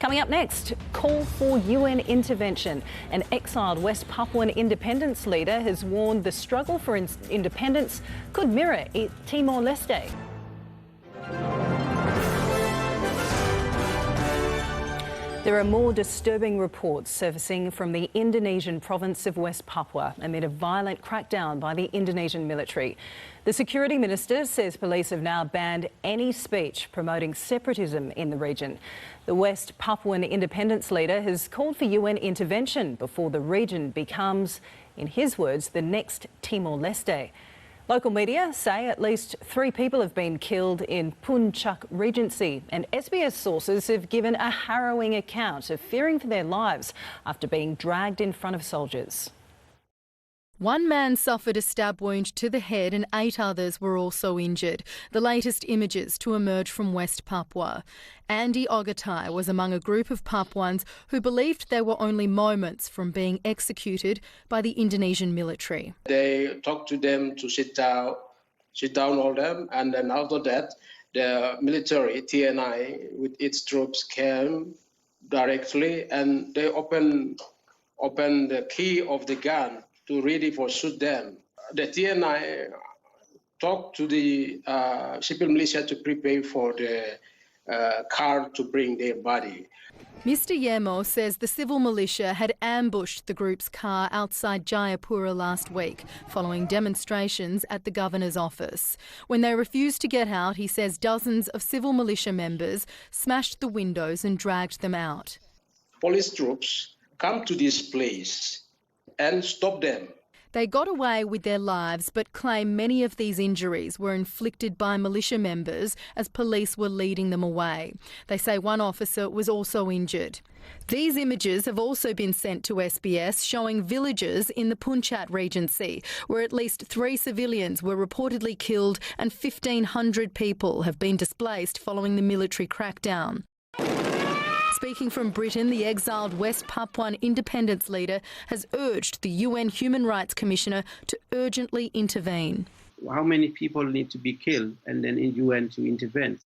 Coming up next, call for UN intervention. An exiled West Papuan independence leader has warned the struggle for independence could mirror Timor-Leste. There are more disturbing reports surfacing from the Indonesian province of West Papua amid a violent crackdown by the Indonesian military. The security minister says police have now banned any speech promoting separatism in the region. The West Papuan independence leader has called for UN intervention before the region becomes, in his words, the next Timor-Leste. Local media say at least 3 people have been killed in Puncak Regency, and SBS sources have given a harrowing account of fearing for their lives after being dragged in front of soldiers. One man suffered a stab wound to the head and 8 others were also injured. The latest images to emerge from West Papua. Andy Ogatai was among a group of Papuans who believed they were only moments from being executed by the Indonesian military. They talked to them to sit down all them, and then after that, the military, TNI, with its troops came directly and they opened the key of the gun to ready for shoot them. The TNI talked to the civil militia to prepare for the car to bring their body. Mr Yemo says the civil militia had ambushed the group's car outside Jayapura last week following demonstrations at the governor's office. When they refused to get out, he says dozens of civil militia members smashed the windows and dragged them out. Police troops come to this place and stop them. They got away with their lives but claim many of these injuries were inflicted by militia members as police were leading them away. They say one officer was also injured. These images have also been sent to SBS showing villages in the Puncak Regency where at least 3 civilians were reportedly killed and 1,500 people have been displaced following the military crackdown. Speaking from Britain, the exiled West Papuan independence leader has urged the UN Human Rights Commissioner to urgently intervene. How many people need to be killed and then in UN to intervene?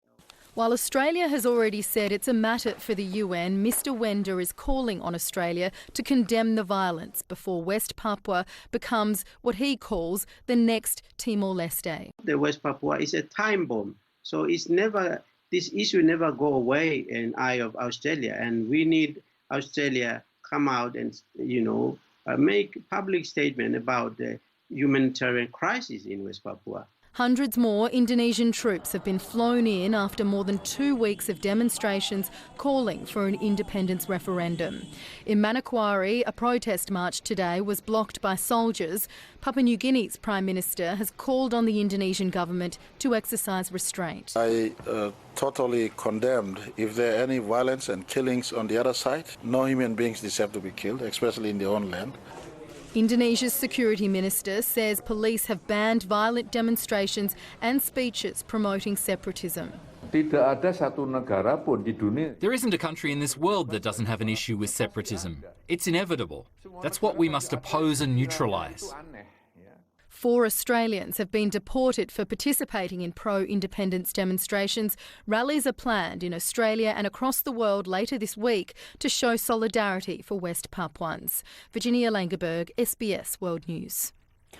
While Australia has already said it's a matter for the UN, Mr Wender is calling on Australia to condemn the violence before West Papua becomes what he calls the next Timor-Leste. The West Papua is a time bomb, so this issue never go away in eye of Australia, and we need Australia come out and make public statement about the humanitarian crisis in West Papua. Hundreds more Indonesian troops have been flown in after more than 2 weeks of demonstrations calling for an independence referendum. In Manokwari, a protest march today was blocked by soldiers. Papua New Guinea's Prime Minister has called on the Indonesian government to exercise restraint. I totally condemned if there are any violence and killings on the other side. No human beings deserve to be killed, especially in their own land. Indonesia's security minister says police have banned violent demonstrations and speeches promoting separatism. There isn't a country in this world that doesn't have an issue with separatism. It's inevitable. That's what we must oppose and neutralise. 4 Australians have been deported for participating in pro-independence demonstrations. Rallies are planned in Australia and across the world later this week to show solidarity for West Papuans. Virginia Langerberg, SBS World News.